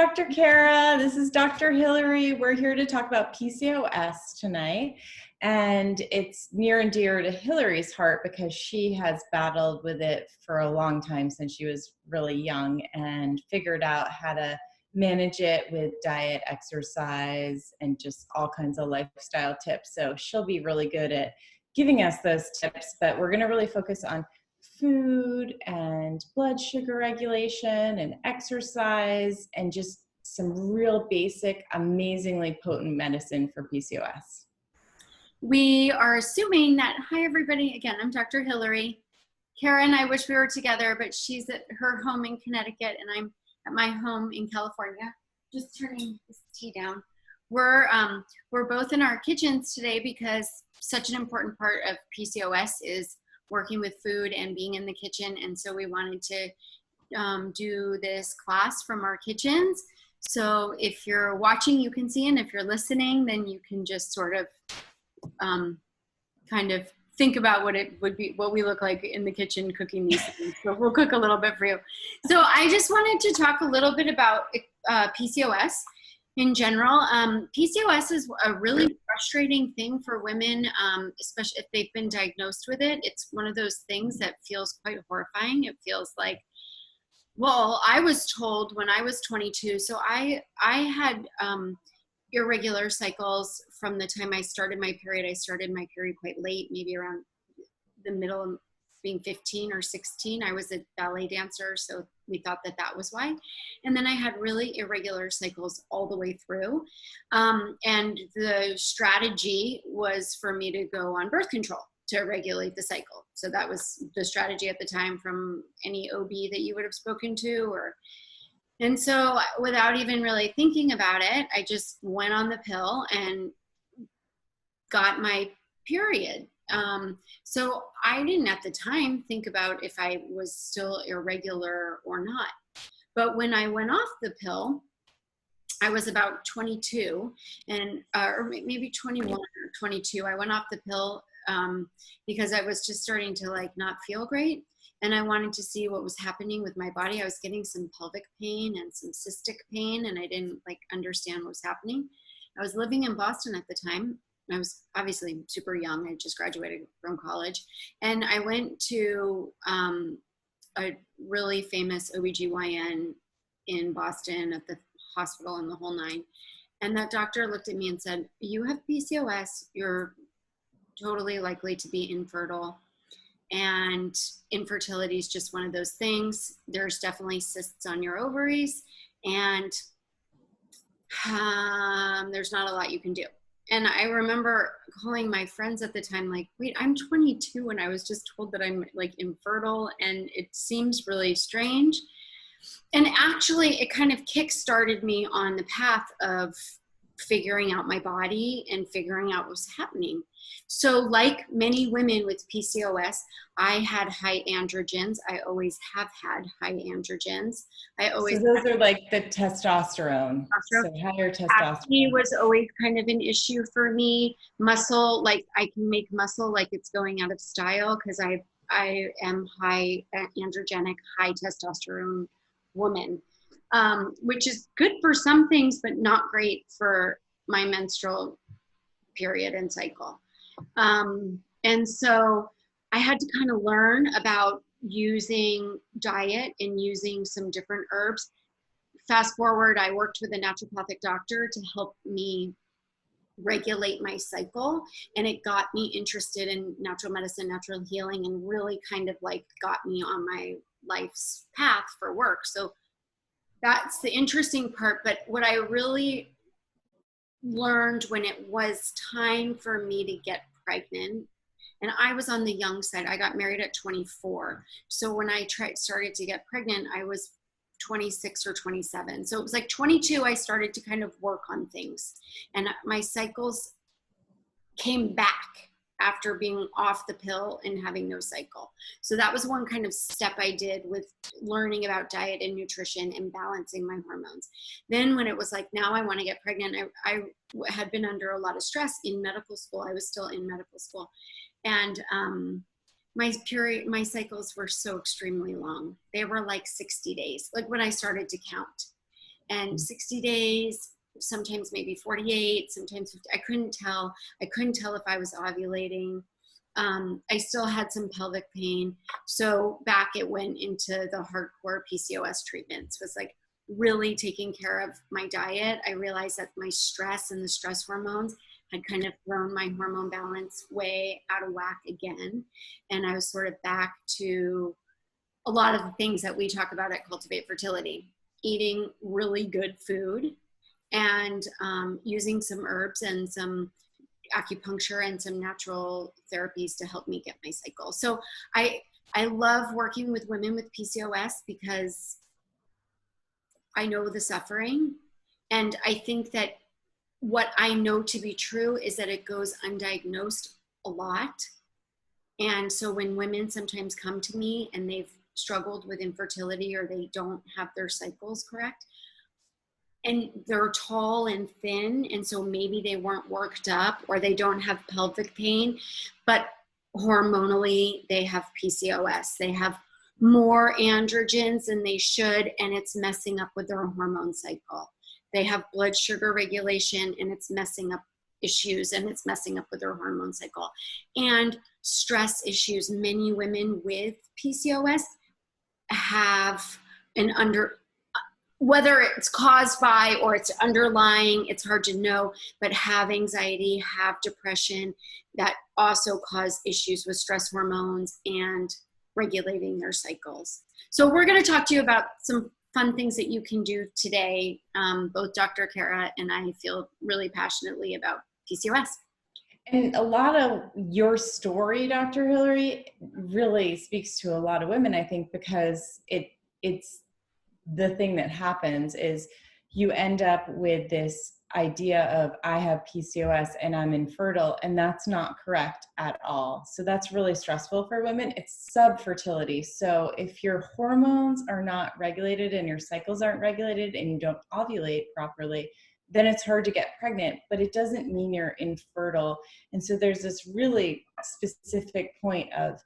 Dr. Kara. This is Dr. Hillary. We're here to talk about PCOS tonight. And it's near and dear to Hillary's heart because she has battled with it for a long time since she was really young and figured out how to manage it with diet, exercise, and just all kinds of lifestyle tips. So she'll be really good at giving us those tips, but we're going to really focus on food and blood sugar regulation and exercise and just some real basic, amazingly potent medicine for PCOS. We are assuming that, hi everybody, again, I'm Dr. Hillary. Kara and I wish we were together, but she's at her home in Connecticut and I'm at my home in California. Just turning this tea down. We're both in our kitchens today because such an important part of PCOS is working with food and being in the kitchen. And so we wanted to do this class from our kitchens. So if you're watching, you can see, and if you're listening, then you can just sort of kind of think about what it would be, what we look like in the kitchen cooking these things. So we'll cook a little bit for you. So I just wanted to talk a little bit about PCOS in general. PCOS is a really frustrating thing for women, especially if they've been diagnosed with it. It's one of those things that feels quite horrifying. It feels like, well, I was told when I was 22, so I had irregular cycles from the time I started my period. I started my period quite late, maybe around the middle of being 15 or 16. I was a ballet dancer, so we thought that that was why. And then I had really irregular cycles all the way through. And the strategy was for me to go on birth control to regulate the cycle. So that was the strategy at the time from any OB that you would have spoken to. And so without even really thinking about it, I just went on the pill and got my period. So I didn't at the time think about if I was still irregular or not. But when I went off the pill, I was about 22 and, or maybe 21 or 22. I went off the pill because I was just starting to like not feel great. And I wanted to see what was happening with my body. I was getting some pelvic pain and some cystic pain, and I didn't like understand what was happening. I was living in Boston at the time. I was obviously super young. I just graduated from college. And I went to a really famous OBGYN in Boston at the hospital and the whole nine. And that doctor looked at me and said, "You have PCOS. You're totally likely to be infertile. And infertility is just one of those things. There's definitely cysts on your ovaries, and there's not a lot you can do." And I remember calling my friends at the time, like, wait, I'm 22 and I was just told that I'm like infertile, and it seems really strange. And actually it kind of kick-started me on the path of figuring out my body and figuring out what was happening. So like many women with PCOS, I had high androgens. I always have had high androgens. So those are like the testosterone. So higher testosterone. Acne was always kind of an issue for me. Muscle, like I can make muscle like it's going out of style because I am high androgenic, high testosterone woman. Which is good for some things, but not great for my menstrual period and cycle. And so I had to kind of learn about using diet and using some different herbs. Fast forward, I worked with a naturopathic doctor to help me regulate my cycle, and it got me interested in natural medicine, natural healing, and really kind of like got me on my life's path for work. So that's the interesting part. But what I really learned when it was time for me to get pregnant, and I was on the young side, I got married at 24. So when I started to get pregnant, I was 26 or 27. So it was like 22, I started to kind of work on things, and my cycles came back after being off the pill and having no cycle. So that was one kind of step I did with learning about diet and nutrition and balancing my hormones. Then when it was like, now I want to get pregnant, I had been under a lot of stress in medical school. I was still in medical school. And my cycles were so extremely long. They were like 60 days, like when I started to count. and 60 days, sometimes maybe 48, sometimes 50. I couldn't tell. I couldn't tell if I was ovulating. I still had some pelvic pain. So back it went into the hardcore PCOS treatments, was like really taking care of my diet. I realized that my stress and the stress hormones had kind of thrown my hormone balance way out of whack again. And I was sort of back to a lot of the things that we talk about at Cultivate Fertility, eating really good food and using some herbs and some acupuncture and some natural therapies to help me get my cycle. So I love working with women with PCOS because I know the suffering. And I think that what I know to be true is that it goes undiagnosed a lot. And so when women sometimes come to me and they've struggled with infertility or they don't have their cycles correct, and they're tall and thin, and so maybe they weren't worked up or they don't have pelvic pain, but hormonally they have PCOS. They have more androgens than they should, and it's messing up with their hormone cycle. They have blood sugar regulation, and it's messing up issues, and it's messing up with their hormone cycle. And stress issues. Many women with PCOS have whether it's caused by or it's underlying, it's hard to know, but have anxiety, have depression that also cause issues with stress hormones and regulating their cycles. So we're going to talk to you about some fun things that you can do today. Both Dr. Kara and I feel really passionately about PCOS. And a lot of your story, Dr. Hillary, really speaks to a lot of women, I think, because it's the thing that happens is you end up with this idea of I have PCOS and I'm infertile, and that's not correct at all. So that's really stressful for women. It's subfertility. So if your hormones are not regulated and your cycles aren't regulated and you don't ovulate properly, then it's hard to get pregnant, but it doesn't mean you're infertile. And so there's this really specific point of,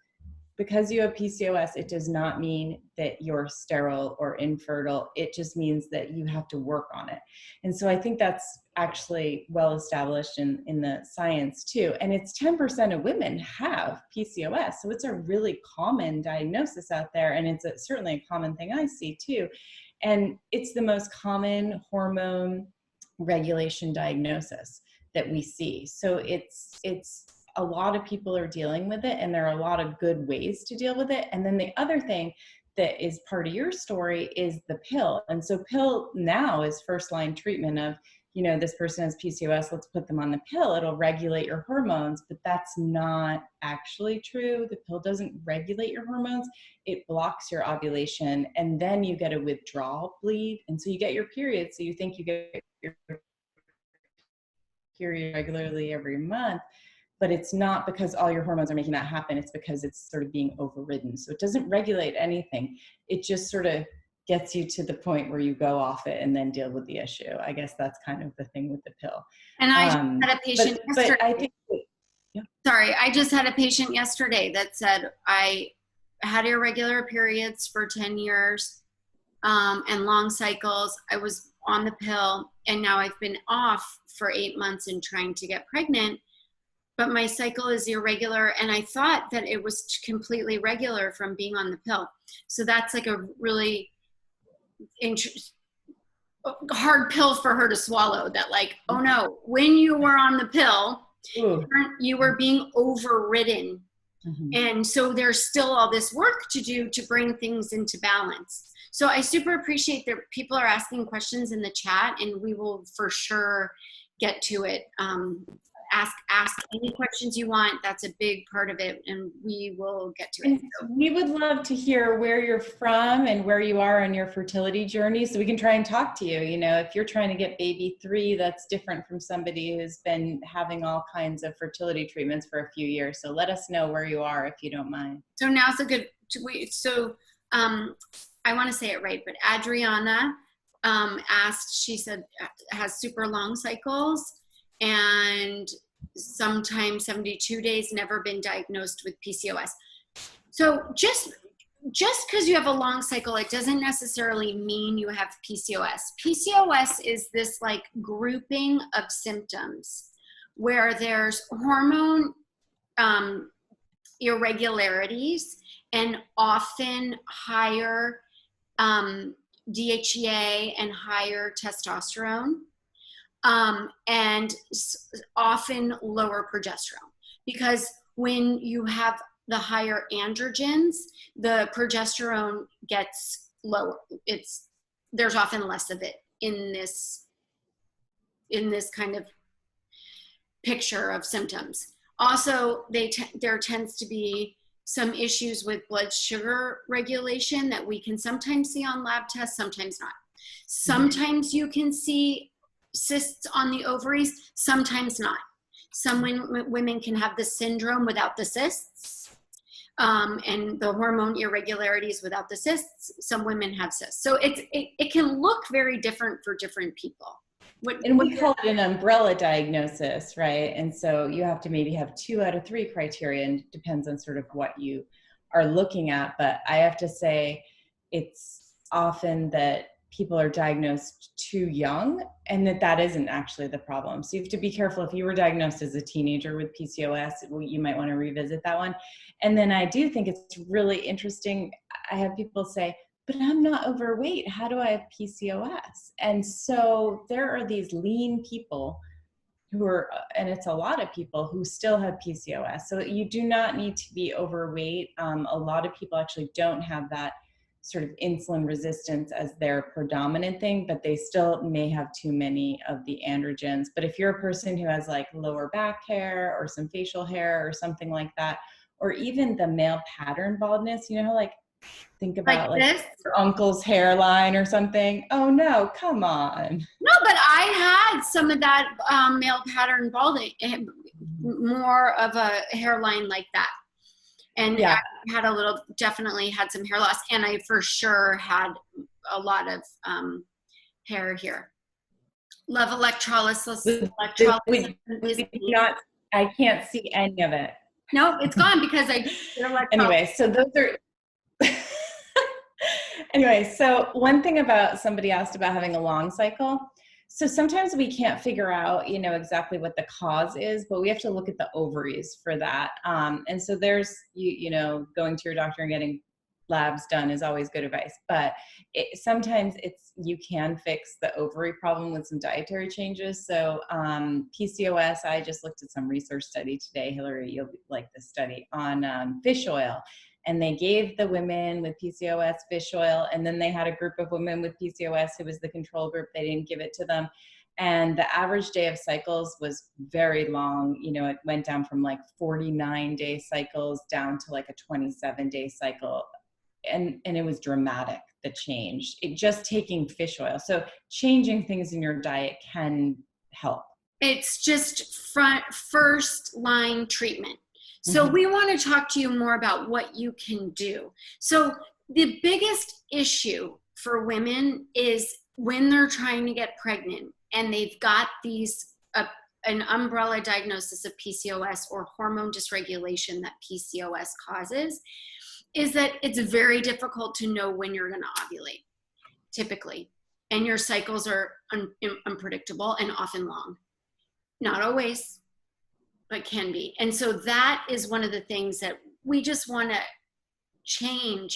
because you have PCOS, it does not mean that you're sterile or infertile. It just means that you have to work on it. And so I think that's actually well established in the science too. And it's 10% of women have PCOS. So it's a really common diagnosis out there. And it's certainly a common thing I see too. And it's the most common hormone regulation diagnosis that we see. So it's a lot of people are dealing with it, and there are a lot of good ways to deal with it. And then the other thing that is part of your story is the pill. And so pill now is first line treatment of, this person has PCOS, let's put them on the pill. It'll regulate your hormones, but that's not actually true. The pill doesn't regulate your hormones. It blocks your ovulation, and then you get a withdrawal bleed. And so you get your period. So you think you get your period regularly every month, but it's not because all your hormones are making that happen. It's because it's sort of being overridden. So it doesn't regulate anything. It just sort of gets you to the point where you go off it and then deal with the issue. I guess that's kind of the thing with the pill. And I just had a patient yesterday. But I think, Sorry, I just had a patient yesterday that said, I had irregular periods for 10 years and long cycles. I was on the pill, and now I've been off for 8 months and trying to get pregnant. But my cycle is irregular, and I thought that it was completely regular from being on the pill. So that's like a really hard pill for her to swallow, that like, oh no, when you were on the pill, you were being overridden. Mm-hmm. And so there's still all this work to do to bring things into balance. So I super appreciate that people are asking questions in the chat, and we will for sure get to it. Ask any questions you want. That's a big part of it, and we will get to it. So we would love to hear where you're from and where you are on your fertility journey, so we can try and talk to you. If you're trying to get baby 3, that's different from somebody who's been having all kinds of fertility treatments for a few years. So let us know where you are if you don't mind. So now's a good tweet. So I want to say it right, but Adriana asked, she said, has super long cycles and sometimes 72 days, never been diagnosed with PCOS. So just just because you have a long cycle, it doesn't necessarily mean you have PCOS. PCOS is this like grouping of symptoms where there's hormone irregularities and often higher DHEA and higher testosterone, and often lower progesterone. Because when you have the higher androgens, the progesterone gets lower. There's often less of it in this kind of picture of symptoms. Also, there tends to be some issues with blood sugar regulation that we can sometimes see on lab tests, sometimes not. Sometimes you can see cysts on the ovaries, sometimes not. Some women can have the syndrome without the cysts, and the hormone irregularities without the cysts. Some women have cysts. So it can look very different for different people. And we call it an umbrella diagnosis, right? And so you have to maybe have 2 out of 3 criteria, and it depends on sort of what you are looking at. But I have to say it's often that people are diagnosed too young, and that isn't actually the problem. So you have to be careful. If you were diagnosed as a teenager with PCOS, you might want to revisit that one. And then I do think it's really interesting. I have people say, but I'm not overweight. How do I have PCOS? And so there are these lean people who are, and it's a lot of people who still have PCOS. So you do not need to be overweight. A lot of people actually don't have that sort of insulin resistance as their predominant thing, but they still may have too many of the androgens. But if you're a person who has like lower back hair or some facial hair or something like that, or even the male pattern baldness, you know, like think about like your uncle's hairline or something. Oh no, come on. No, but I had some of that male pattern balding, more of a hairline like that. And yeah. I had definitely had some hair loss, and I for sure had a lot of hair here. Love electrolysis. I can't see any of it. No, it's gone because I did electrolysis. Anyway, so those are Anyway, so one thing about somebody asked about having a long cycle. So sometimes we can't figure out, you know, exactly what the cause is, but we have to look at the ovaries for that. And so there's, you know, going to your doctor and getting labs done is always good advice, but sometimes you can fix the ovary problem with some dietary changes. So PCOS, I just looked at some research study today, Hillary, you'll like this study on fish oil. And they gave the women with PCOS fish oil, and then they had a group of women with PCOS who was the control group. They didn't give it to them. And the average day of cycles was very long. You know, it went down from like 49-day cycles down to like a 27-day cycle. And it was dramatic, the change. Just taking fish oil. So changing things in your diet can help. It's just first line treatment. So we want to talk to you more about what you can do. So the biggest issue for women is when they're trying to get pregnant and they've got an umbrella diagnosis of PCOS or hormone dysregulation that PCOS causes, is that it's very difficult to know when you're going to ovulate, typically. And your cycles are unpredictable and often long. Not always, but can be. And so that is one of the things that we just want to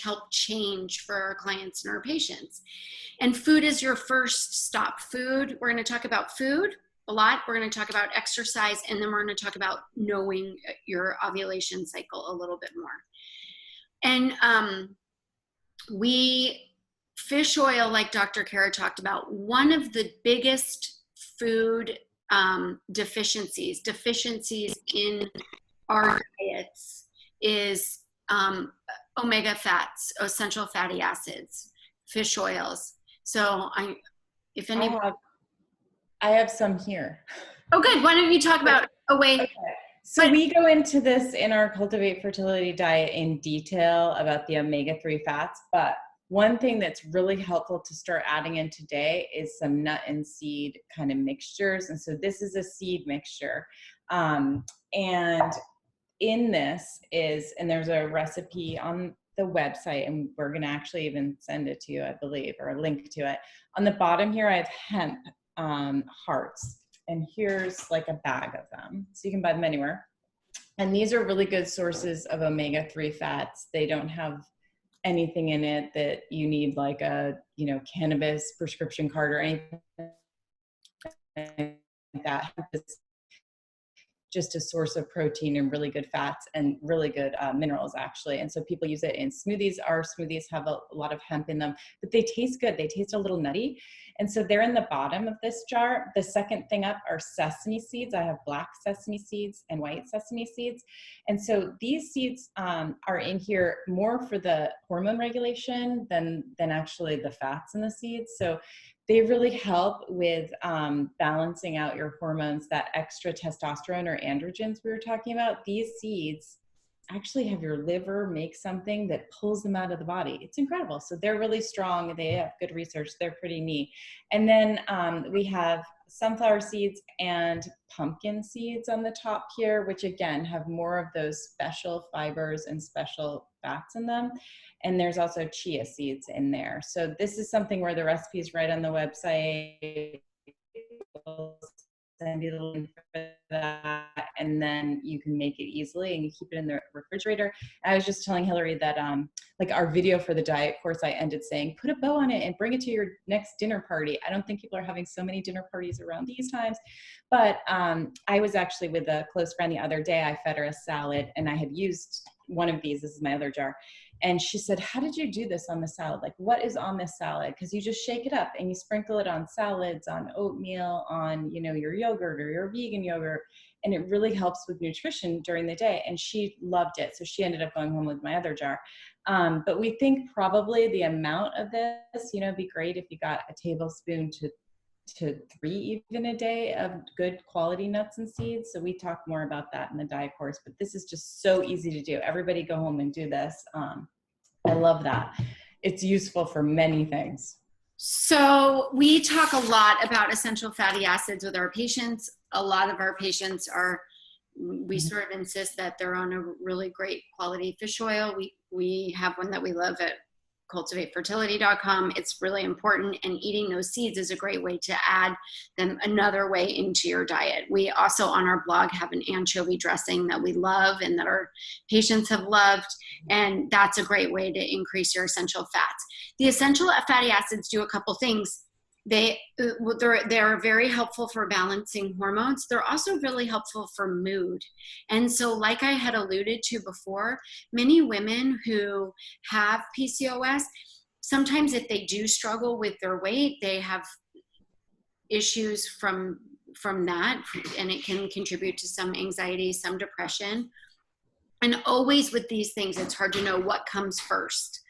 help change for our clients and our patients. And food is your first stop. Food, we're going to talk about food a lot. We're going to talk about exercise, and then we're going to talk about knowing your ovulation cycle a little bit more. And fish oil, like Dr. Kara talked about, one of the biggest food deficiencies in our diets is omega fats, essential fatty acids, fish oils. So I have some here. Oh, good. Why don't you talk about Okay. So we go into this in our Cultivate Fertility diet in detail about the omega-3 fats, but one thing that's really helpful to start adding in today is some nut and seed kind of mixtures. And so this is a seed mixture. And in this and there's a recipe on the website, and we're going to actually even send it to you, I believe, or a link to it. On the bottom here, I have hemp hearts, and here's like a bag of them. So you can buy them anywhere. And these are really good sources of omega-3 fats. They don't have anything in it that you need, like a, you know, cannabis prescription card or anything like that. It's just a source of protein and really good fats and really good minerals, actually. And so people use it in smoothies. Our smoothies have a lot of hemp in them, but they taste good. They taste a little nutty. And so they're in the bottom of this jar. The second thing up are sesame seeds. I have black sesame seeds and white sesame seeds. And so these seeds are in here more for the hormone regulation than actually the fats in the seeds. So they really help with balancing out your hormones, that extra testosterone or androgens we were talking about. These seeds actually have your liver make something that pulls them out of the body. It's incredible. So they're really strong. They have good research. They're pretty neat. And then we have sunflower seeds and pumpkin seeds on the top here, which again have more of those special fibers and special fats in them. And there's also chia seeds in there. So this is something where the recipe is right on the website. We'll send you the link for that, and then you can make it easily and you keep it in the refrigerator. I was just telling Hillary that like our video for the diet course, I ended saying, put a bow on it and bring it to your next dinner party. I don't think people are having so many dinner parties around these times, but I was actually with a close friend the other day. I fed her a salad and I had used one of these. This is my other jar. And she said, how did you do this on the salad? Like, what is on this salad? Because you just shake it up and you sprinkle it on salads, on oatmeal, on, you know, your yogurt or your vegan yogurt. And it really helps with nutrition during the day. And she loved it. So she ended up going home with my other jar. But we think probably the amount of this, you know, it'd be great if you got a tablespoon to 3 even a day of good quality nuts and seeds. So we talk more about that in the diet course, but this is just so easy to do. Everybody go home and do this. I love that. It's useful for many things. So we talk a lot about essential fatty acids with our patients. A lot of our patients we sort of insist that they're on a really great quality fish oil. We have one that we love at cultivatefertility.com. It's really important, and eating those seeds is a great way to add them another way into your diet. We also on our blog have an anchovy dressing that we love and that our patients have loved, and that's a great way to increase your essential fats. The essential fatty acids do a couple things. They're very helpful for balancing hormones. They're also really helpful for mood. And so, like I had alluded to before, many women who have PCOS, sometimes if they do struggle with their weight, they have issues from that, and it can contribute to some anxiety, some depression. And always with these things, it's hard to know what comes first.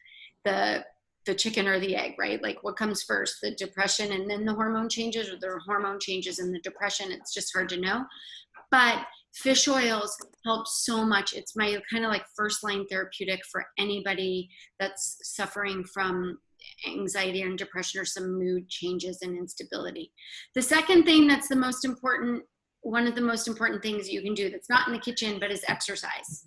The chicken or the egg, right? Like what comes first, the depression and then the hormone changes, or the hormone changes and the depression? It's just hard to know. But fish oils help so much. It's my kind of like first line therapeutic for anybody that's suffering from anxiety and depression or some mood changes and instability. The second thing that's the most important, one of the most important things you can do that's not in the kitchen, but is exercise.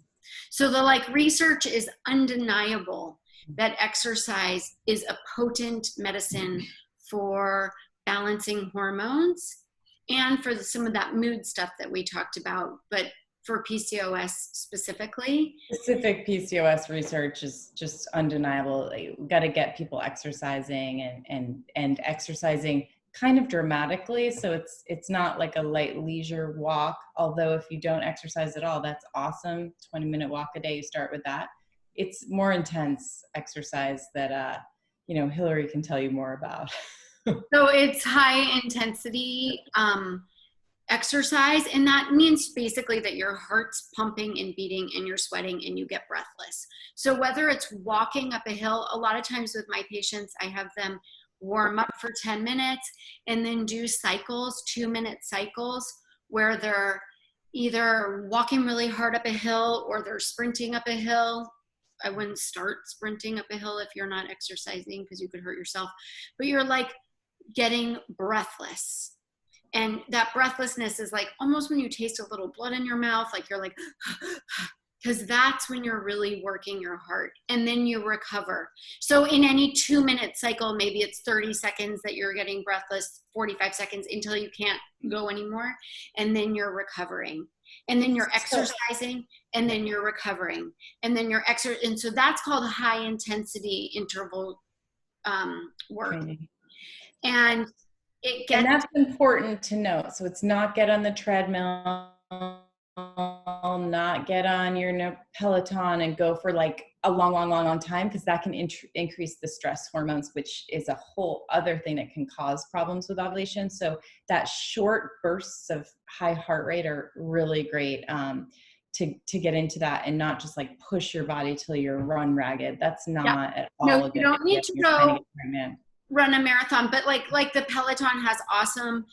So the research is undeniable that exercise is a potent medicine for balancing hormones and for some of that mood stuff that we talked about, but for PCOS specifically. Specific PCOS research is just undeniable. We've got to get people exercising and exercising kind of dramatically. So it's not like a light leisure walk, although if you don't exercise at all, that's awesome. 20-minute walk a day, you start with that. It's more intense exercise that, Hillary can tell you more about. So it's high intensity exercise. And that means basically that your heart's pumping and beating and you're sweating and you get breathless. So whether it's walking up a hill, a lot of times with my patients, I have them warm up for 10 minutes and then do cycles, 2-minute cycles, where they're either walking really hard up a hill or they're sprinting up a hill. I wouldn't start sprinting up a hill if you're not exercising because you could hurt yourself, but you're like getting breathless. And that breathlessness is like almost when you taste a little blood in your mouth, like you're like because that's when you're really working your heart, and then you recover. So in any 2-minute cycle, maybe it's 30 seconds that you're getting breathless, 45 seconds until you can't go anymore, and then you're recovering, and then you're exercising, and then you're recovering, and then you're and so that's called high intensity interval work. Training. And and that's important to note. So it's not get on the treadmill, not get on your Peloton and go for like a long time, because that can increase the stress hormones, which is a whole other thing that can cause problems with ovulation. So that short bursts of high heart rate are really great to get into that, and not just like push your body till you're run ragged. That's not at all. No, you don't need to go run a marathon, but like the Peloton has awesome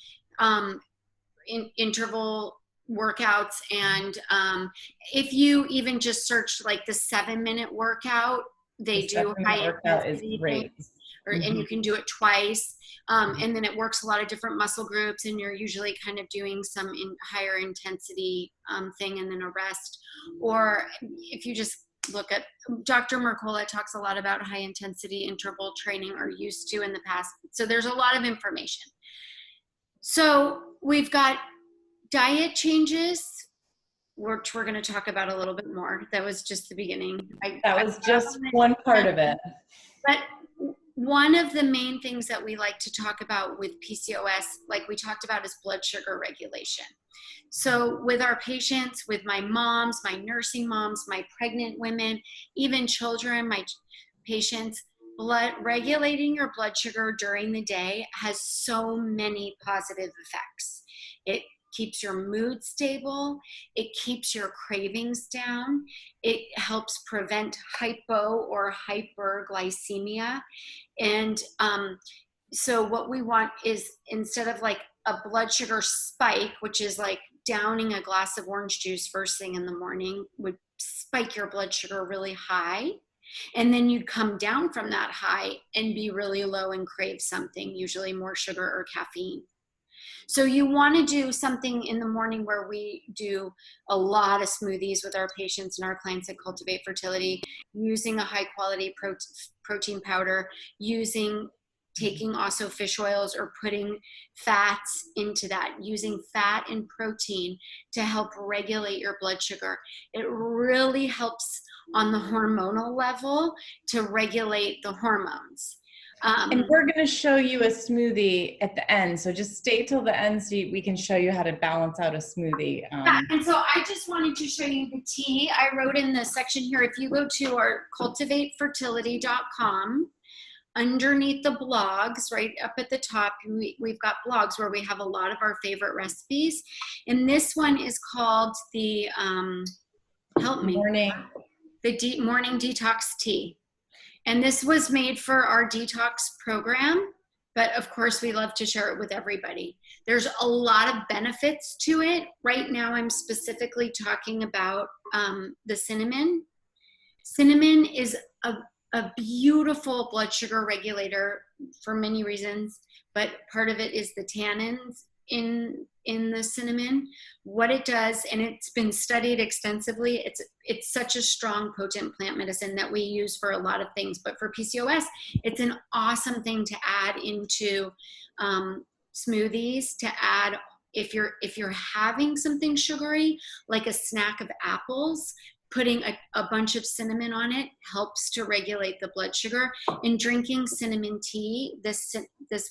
interval workouts, and if you even just search like the 7-minute workout, they do high intensity things, and you can do it twice, and then it works a lot of different muscle groups, and you're usually kind of doing some higher intensity thing and then a rest. Or if you just look at Dr. Mercola talks a lot about high intensity interval training, or used to in the past. So there's a lot of information. So we've got diet changes, which we're going to talk about a little bit more. That was just the beginning. That was just one part of it. But one of the main things that we like to talk about with PCOS, like we talked about, is blood sugar regulation. So with our patients, with my moms, my nursing moms, my pregnant women, even children, my patients, regulating your blood sugar during the day has so many positive effects. It keeps your mood stable. It keeps your cravings down. It helps prevent hypo or hyperglycemia. And so what we want is, instead of like a blood sugar spike, which is like downing a glass of orange juice first thing in the morning, would spike your blood sugar really high. And then you'd come down from that high and be really low and crave something, usually more sugar or caffeine. So you want to do something in the morning where we do a lot of smoothies with our patients and our clients at Cultivate Fertility, using a high quality protein powder, taking also fish oils, or putting fats into that, using fat and protein to help regulate your blood sugar. It really helps on the hormonal level to regulate the hormones. And we're going to show you a smoothie at the end. So just stay till the end so we can show you how to balance out a smoothie. And so I just wanted to show you the tea. I wrote in the section here, if you go to our cultivatefertility.com, underneath the blogs, right up at the top, we've got blogs where we have a lot of our favorite recipes. And this one is called the, morning detox tea. And this was made for our detox program, but of course we love to share it with everybody. There's a lot of benefits to it. Right now I'm specifically talking about the cinnamon. Cinnamon is a beautiful blood sugar regulator for many reasons, but part of it is the tannins in the cinnamon. What it does, and it's been studied extensively, it's such a strong, potent plant medicine that we use for a lot of things, but for PCOS, it's an awesome thing to add into smoothies, to add if you're having something sugary, like a snack of apples. Putting a bunch of cinnamon on it helps to regulate the blood sugar. And drinking cinnamon tea, this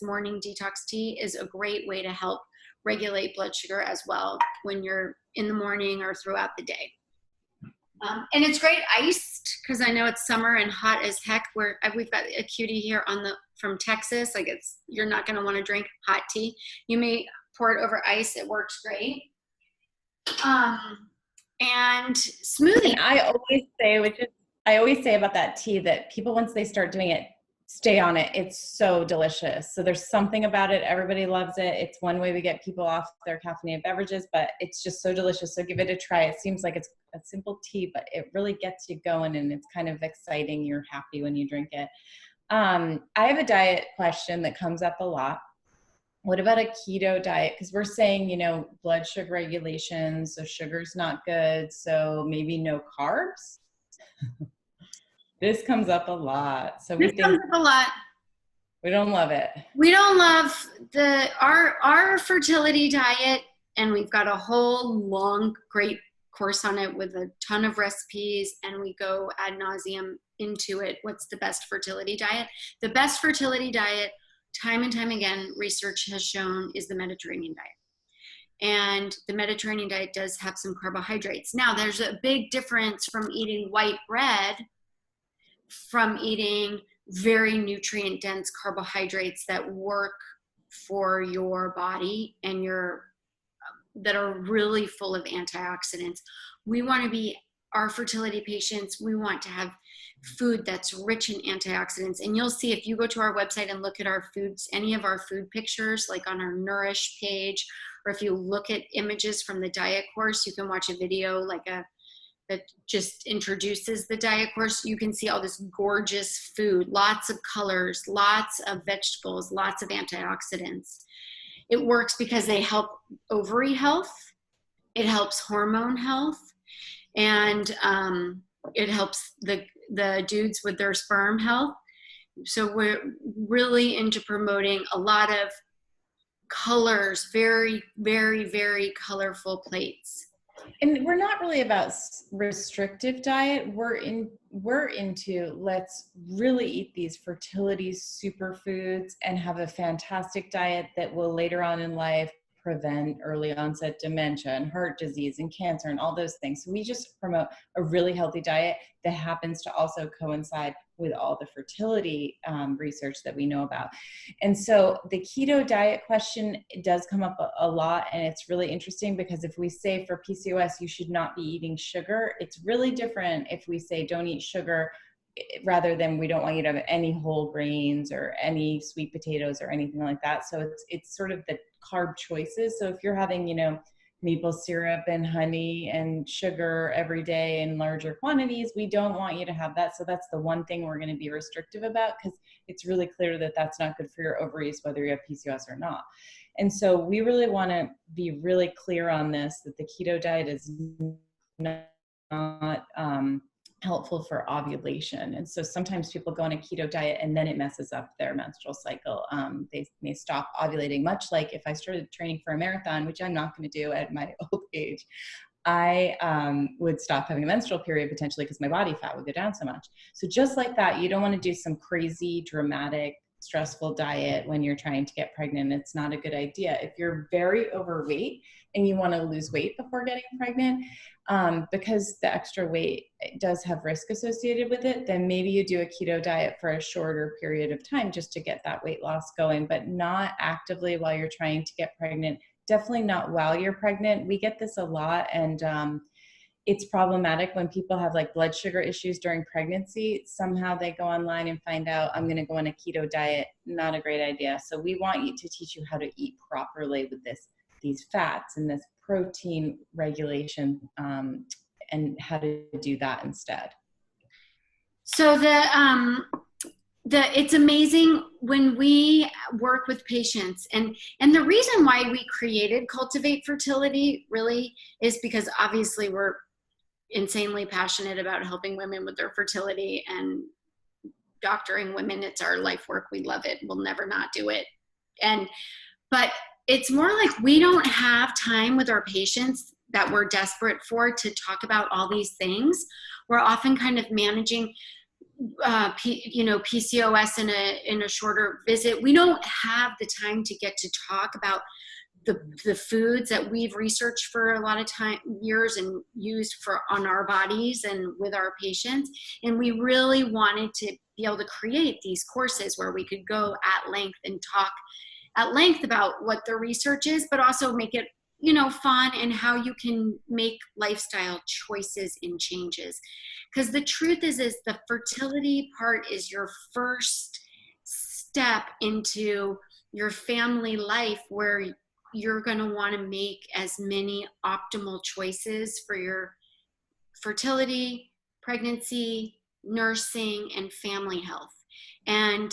morning detox tea, is a great way to help regulate blood sugar as well when you're in the morning or throughout the day. And it's great iced, because I know it's summer and hot as heck. We've got a cutie here from Texas. Like, you're not going to want to drink hot tea. You may pour it over ice. It works great. And smoothie. And I always say about that tea that people, once they start doing it, stay on it. It's so delicious. So there's something about it. Everybody loves it. It's one way we get people off their caffeinated beverages, but it's just so delicious. So give it a try. It seems like it's a simple tea, but it really gets you going, and it's kind of exciting. You're happy when you drink it. I have a diet question that comes up a lot. What about a keto diet? Because we're saying, blood sugar regulation, so sugar's not good, so maybe no carbs. This comes up a lot. So This comes up a lot. We don't love it. We don't love our fertility diet, and we've got a whole long, great course on it with a ton of recipes, and we go ad nauseum into it. What's the best fertility diet? The best fertility diet, time and time again, research has shown, is the Mediterranean diet. And the Mediterranean diet does have some carbohydrates. Now, there's a big difference from eating white bread from eating very nutrient dense carbohydrates that work for your body and that are really full of antioxidants. We want to be, our fertility patients, we want to have food that's rich in antioxidants. And you'll see if you go to our website and look at our foods, any of our food pictures, like on our Nourish page, or if you look at images from the diet course, you can watch a video that just introduces the diet course. You can see all this gorgeous food, lots of colors, lots of vegetables, lots of antioxidants. It works because they help ovary health, it helps hormone health, and it helps the dudes with their sperm health. So we're really into promoting a lot of colors, very, very, very colorful plates. And we're not really about restrictive diet. We're into let's really eat these fertility superfoods and have a fantastic diet that will later on in life prevent early onset dementia and heart disease and cancer and all those things. So we just promote a really healthy diet that happens to also coincide with all the fertility research that we know about. And so the keto diet question does come up a lot, and it's really interesting because if we say for PCOS you should not be eating sugar, it's really different if we say don't eat sugar rather than we don't want you to have any whole grains or any sweet potatoes or anything like that. So it's sort of the carb choices. So if you're having, maple syrup and honey and sugar every day in larger quantities, we don't want you to have that. So that's the one thing we're going to be restrictive about, because it's really clear that that's not good for your ovaries, whether you have PCOS or not. And so we really want to be really clear on this, that the keto diet is not helpful for ovulation. And so sometimes people go on a keto diet and then it messes up their menstrual cycle. They may stop ovulating, much like if I started training for a marathon, which I'm not going to do at my old age, I would stop having a menstrual period potentially because my body fat would go down so much. So just like that, you don't want to do some crazy, dramatic, stressful diet when you're trying to get pregnant. It's not a good idea. If you're very overweight and you want to lose weight before getting pregnant, because the extra weight does have risk associated with it, then maybe you do a keto diet for a shorter period of time just to get that weight loss going, but not actively while you're trying to get pregnant. Definitely not while you're pregnant. We get this a lot, and it's problematic when people have like blood sugar issues during pregnancy. Somehow they go online and find out I'm going to go on a keto diet. Not a great idea. So we want you to teach you how to eat properly with these fats and this protein regulation, and how to do that instead. So it's amazing when we work with patients, and the reason why we created Cultivate Fertility really is because obviously we're insanely passionate about helping women with their fertility and doctoring women. It's our life work. We love it. We'll never not do it. But it's more like we don't have time with our patients that we're desperate for to talk about all these things. We're often kind of managing PCOS in a shorter visit. We don't have the time to get to talk about the foods that we've researched for a lot of years and used on our bodies and with our patients. And we really wanted to be able to create these courses where we could go at length and talk at length about what the research is, but also make it, fun, and how you can make lifestyle choices and changes. Because the truth is the fertility part is your first step into your family life, where you're going to want to make as many optimal choices for your fertility, pregnancy, nursing, and family health. And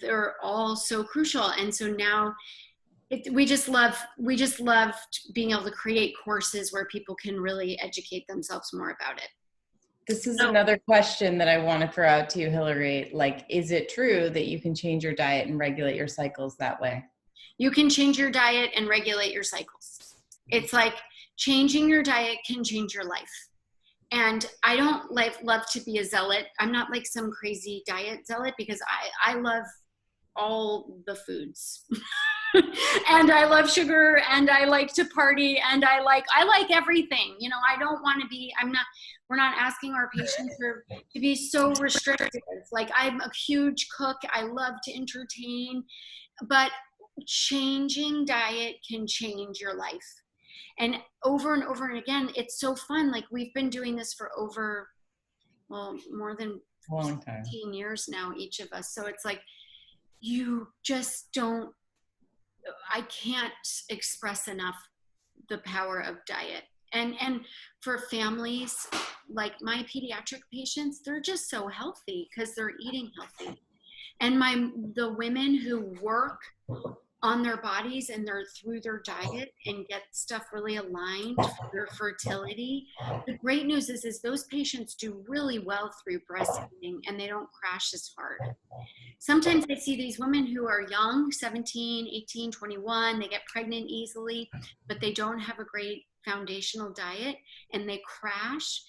they're all so crucial. And so now We just love being able to create courses where people can really educate themselves more about it. This is another question that I want to throw out to you, Hillary. Like, is it true that you can change your diet and regulate your cycles that way? You can change your diet and regulate your cycles. It's like changing your diet can change your life. And I don't love to be a zealot. I'm not like some crazy diet zealot, because I love all the foods. And I love sugar, and I like to party, and I like everything. You know, I don't want to be, we're not asking our patients to be so restrictive. Like, I'm a huge cook. I love to entertain, but changing diet can change your life. And over and again, it's so fun. Like, we've been doing this for more than A long time. 15 years now, each of us. So it's like, you just don't, I can't express enough the power of diet. And for families, like my pediatric patients, they're just so healthy because they're eating healthy. And the women who work on their bodies and they're through their diet and get stuff really aligned for their fertility, the great news is those patients do really well through breastfeeding, and they don't crash as hard. Sometimes I see these women who are young, 17, 18, 21, they get pregnant easily, but they don't have a great foundational diet, and they crash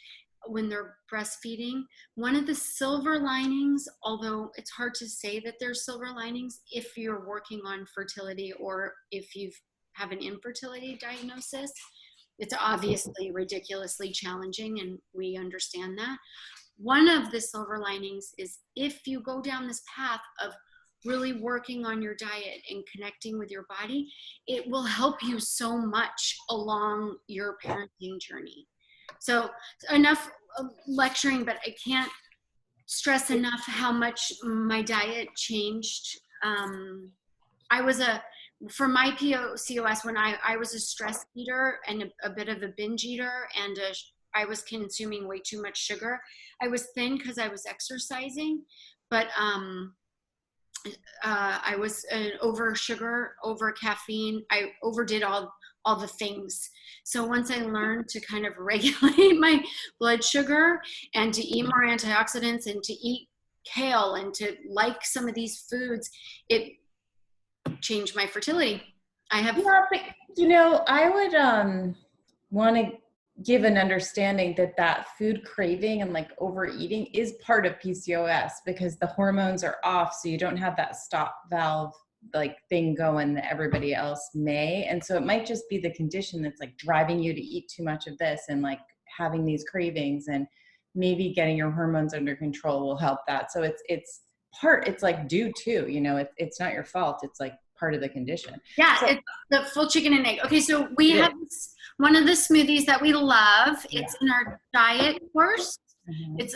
when they're breastfeeding. One of the silver linings, although it's hard to say that there's silver linings if you're working on fertility or if you have an infertility diagnosis, it's obviously ridiculously challenging, and we understand that. One of the silver linings is if you go down this path of really working on your diet and connecting with your body, it will help you so much along your parenting journey. So enough lecturing, but I can't stress enough how much my diet changed. For my PCOS, when I was a stress eater and a bit of a binge eater, and I was consuming way too much sugar. I was thin because I was exercising, but I was over sugar, over caffeine. I overdid all the things. So once I learned to kind of regulate my blood sugar and to eat more antioxidants and to eat kale and to like some of these foods, it changed my fertility. I would want to give an understanding that food craving and like overeating is part of PCOS, because the hormones are off, so you don't have that stop valve like thing going that everybody else may. And so it might just be the condition that's like driving you to eat too much of this and like having these cravings, and maybe getting your hormones under control will help that. So it's like due to, you know, it's not your fault. It's like part of the condition. Yeah, so, it's the full chicken and egg. Okay, so we have one of the smoothies that we love. It's in our diet course. Mm-hmm. It's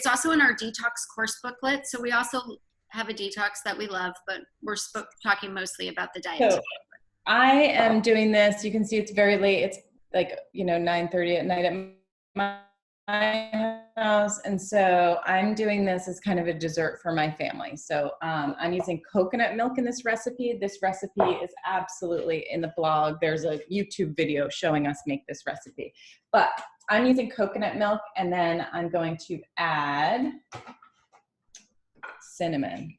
also in our detox course booklet. So we also have a detox that we love, but we're talking mostly about the diet. So I am doing this. You can see it's very late. It's like, 9:30 at night at my house. And so I'm doing this as kind of a dessert for my family. So I'm using coconut milk in this recipe. This recipe is absolutely in the blog. There's a YouTube video showing us make this recipe. But I'm using coconut milk, and then I'm going to add cinnamon.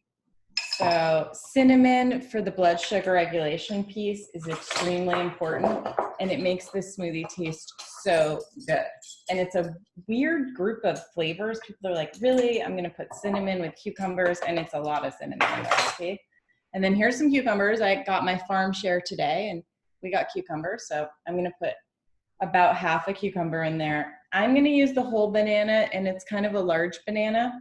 So cinnamon for the blood sugar regulation piece is extremely important, and it makes this smoothie taste so good. And it's a weird group of flavors. People are like, really? I'm gonna put cinnamon with cucumbers, and it's a lot of cinnamon in the recipe. And then here's some cucumbers. I got my farm share today, and we got cucumbers. So I'm gonna put about half a cucumber in there. I'm gonna use the whole banana, and it's kind of a large banana.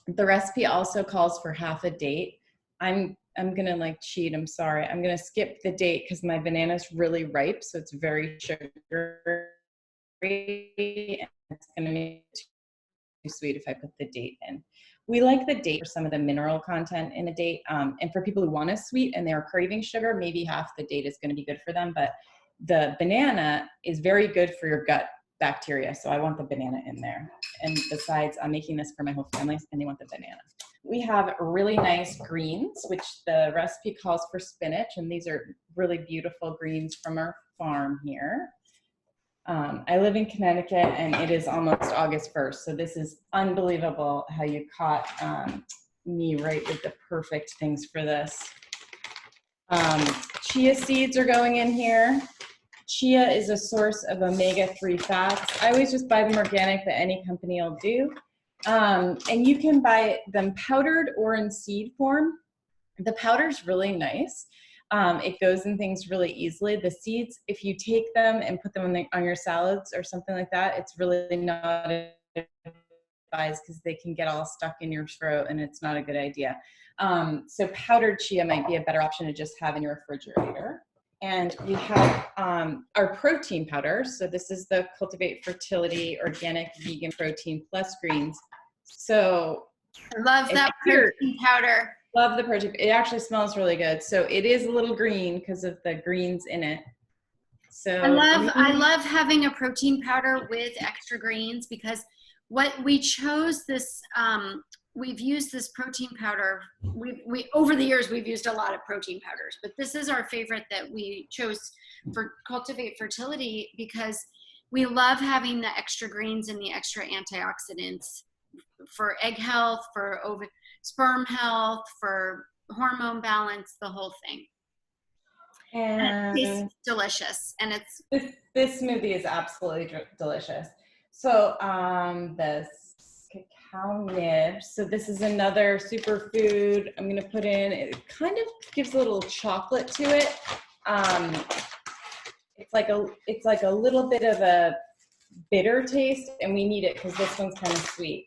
The recipe also calls for half a date. I'm gonna like cheat, I'm sorry. I'm gonna skip the date because my banana's really ripe, so it's very sugary, and it's gonna make it too sweet if I put the date in. We like the date for some of the mineral content in a date, and for people who want a sweet and they're craving sugar, maybe half the date is gonna be good for them, but the banana is very good for your gut bacteria, so I want the banana in there. And besides, I'm making this for my whole family, and they want the banana. We have really nice greens, which the recipe calls for spinach, and these are really beautiful greens from our farm here. I live in Connecticut, and it is almost August 1st, so this is unbelievable how you caught me right with the perfect things for this. Chia seeds are going in here. Chia is a source of omega-3 fats. I always just buy them organic, but any company will do. And you can buy them powdered or in seed form. The powder's really nice. It goes in things really easily. The seeds, if you take them and put them on your salads or something like that, it's really not advised because they can get all stuck in your throat and it's not a good idea. So powdered chia might be a better option to just have in your refrigerator. And we have our protein powder. So this is the Cultivate Fertility Organic Vegan Protein Plus Greens. So I love that protein powder. Love the protein. It actually smells really good. So it is a little green because of the greens in it. So I love having a protein powder with extra greens, because what we chose this, we've used this protein powder. We over the years, we've used a lot of protein powders, but this is our favorite that we chose for Cultivate Fertility because we love having the extra greens and the extra antioxidants for egg health, for sperm health, for hormone balance, the whole thing. And it tastes delicious. And it's this smoothie is absolutely delicious. So this cacao nibs. So this is another superfood I'm going to put in. It kind of gives a little chocolate to it. It's like a little bit of a bitter taste, and we need it because this one's kind of sweet.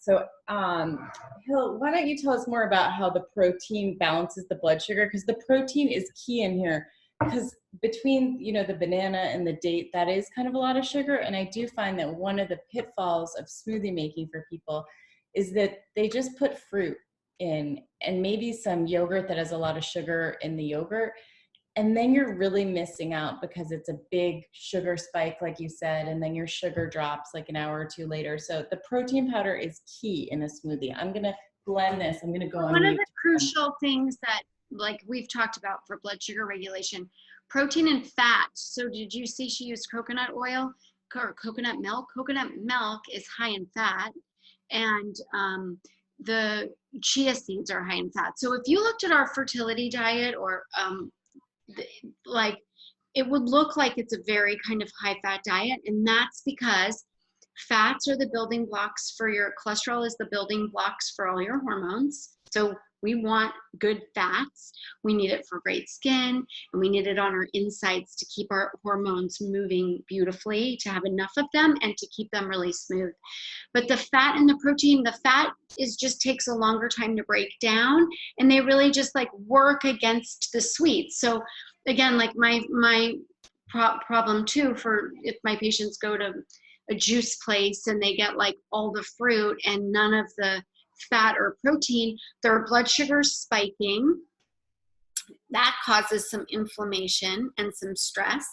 So, Hill, why don't you tell us more about how the protein balances the blood sugar? Because the protein is key in here. Because between, the banana and the date, that is kind of a lot of sugar. And I do find that one of the pitfalls of smoothie making for people is that they just put fruit in and maybe some yogurt that has a lot of sugar in the yogurt. And then you're really missing out because it's a big sugar spike, like you said, and then your sugar drops like an hour or two later. So the protein powder is key in a smoothie. I'm going to blend this. I'm going to go on One of the crucial things that, like we've talked about for blood sugar regulation, protein and fat. So did you see she used coconut oil or coconut milk? Coconut milk is high in fat, and the chia seeds are high in fat. So if you looked at our fertility diet, or it would look like it's a very kind of high fat diet, and that's because fats are the building blocks for your cholesterol, is the building blocks for all your hormones. So we want good fats. We need it for great skin, and we need it on our insides to keep our hormones moving beautifully, to have enough of them and to keep them really smooth. But the fat and the protein, the fat just takes a longer time to break down, and they really just work against the sweets. So again, like my problem too, for if my patients go to a juice place and they get all the fruit and none of the fat or protein, their blood sugar spiking. That causes some inflammation and some stress.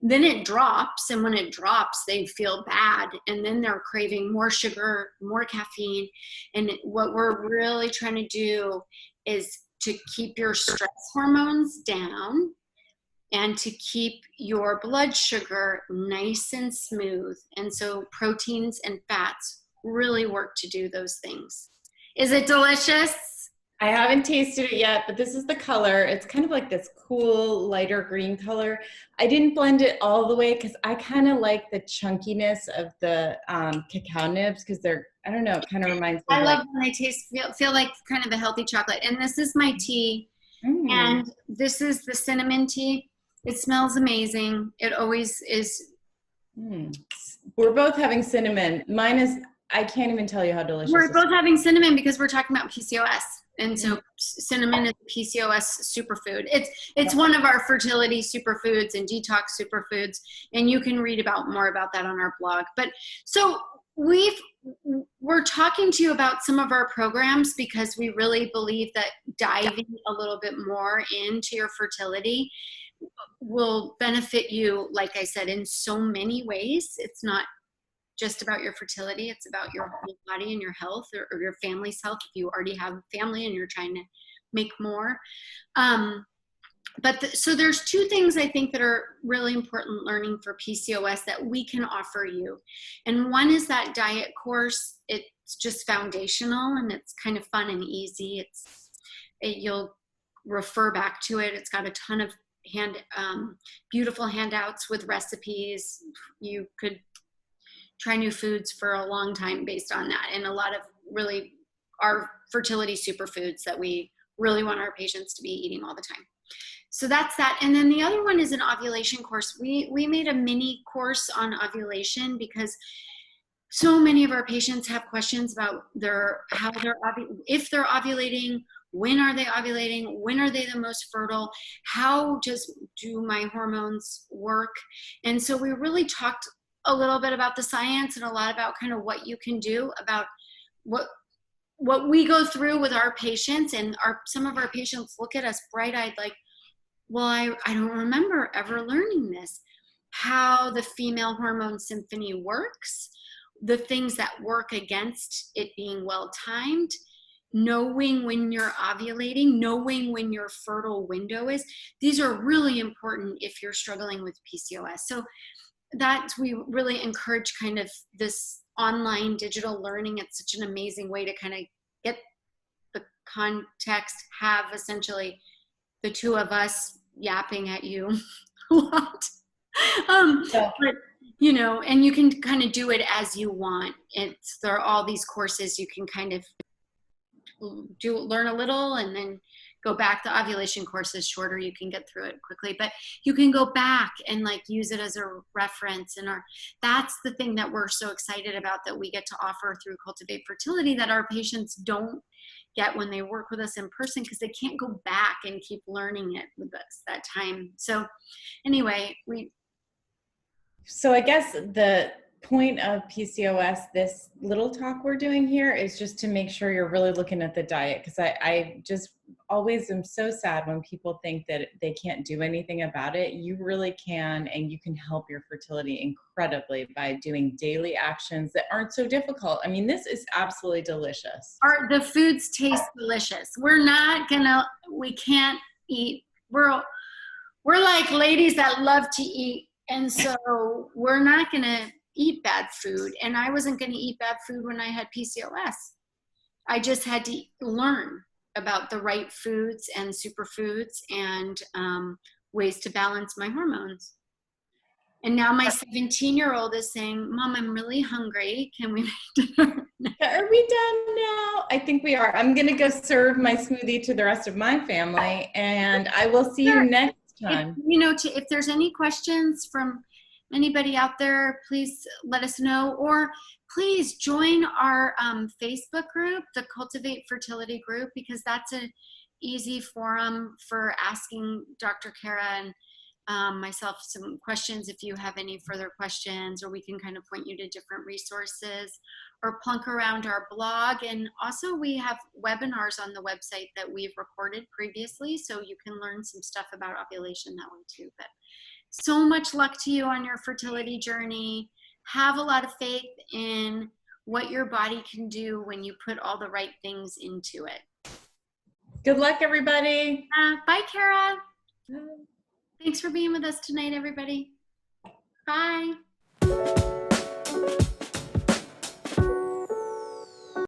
Then it drops, and when it drops, they feel bad, and then they're craving more sugar, more caffeine. And what we're really trying to do is to keep your stress hormones down and to keep your blood sugar nice and smooth. And so proteins and fats really work to do those things. Is it delicious? I haven't tasted it yet, but this is the color. It's kind of like this cool lighter green color. I didn't blend it all the way because I kind of like the chunkiness of the cacao nibs, because they're, I don't know, it kind of reminds me. I love when they feel like kind of a healthy chocolate. And this is my tea, and this is the cinnamon tea. It smells amazing. It always is. We're both having cinnamon. Mine is, I can't even tell you how delicious. We're both having cinnamon because we're talking about PCOS. And so cinnamon is a PCOS superfood. It's one of our fertility superfoods and detox superfoods. And you can read more about that on our blog. But so we're talking to you about some of our programs because we really believe that diving a little bit more into your fertility will benefit you, like I said, in so many ways. It's not just about your fertility. It's about your whole body and your health, or your family's health if you already have a family and you're trying to make more. So there's two things I think that are really important learning for PCOS that we can offer you. And one is that diet course. It's just foundational and it's kind of fun and easy. You'll refer back to it. It's got a ton of beautiful handouts with recipes. You could try new foods for a long time based on that, and a lot of really our fertility superfoods that we really want our patients to be eating all the time. So that's that. And then the other one is an ovulation course. We made a mini course on ovulation because so many of our patients have questions about if they're ovulating, when are they ovulating, when are they the most fertile, how do my hormones work? And so we really talked a little bit about the science and a lot about kind of what you can do about what we go through with our patients. And some of our patients look at us bright-eyed like, well, I don't remember ever learning this, how the female hormone symphony works, the things that work against it being well-timed, knowing when you're ovulating, knowing when your fertile window is. These are really important if you're struggling with PCOS. So we really encourage kind of this online digital learning. It's such an amazing way to kind of get the context, have essentially the two of us yapping at you a lot. But, and you can kind of do it as you want. There are all these courses you can kind of learn a little and then go back. The ovulation course is shorter. You can get through it quickly, but you can go back and like use it as a reference. And that's the thing that we're so excited about, that we get to offer through Cultivate Fertility, that our patients don't get when they work with us in person, because they can't go back and keep learning it with us that time. So anyway, So I guess the point of PCOS, this little talk we're doing here, is just to make sure you're really looking at the diet, because I just always am so sad when people think that they can't do anything about it. You really can, and you can help your fertility incredibly by doing daily actions that aren't so difficult. I mean, this is absolutely delicious. The foods taste delicious. We can't eat. We're like ladies that love to eat. And so we're not going to eat bad food. And I wasn't going to eat bad food when I had PCOS. I just had to learn about the right foods and superfoods and ways to balance my hormones. And now my 17-year-old is saying, Mom, I'm really hungry. Can we make dinner? Are we done now? I think we are. I'm going to go serve my smoothie to the rest of my family, and I will see you next time. If there's any questions from anybody out there, please let us know, or please join our Facebook group, the Cultivate Fertility group, because that's an easy forum for asking Dr. Kara and myself some questions if you have any further questions, or we can kind of point you to different resources or plunk around our blog. And also we have webinars on the website that we've recorded previously, so you can learn some stuff about ovulation that way too. But so much luck to you on your fertility journey. Have a lot of faith in what your body can do when you put all the right things into it. Good luck, everybody. Bye, Kara. Bye. Thanks for being with us tonight, everybody. Bye.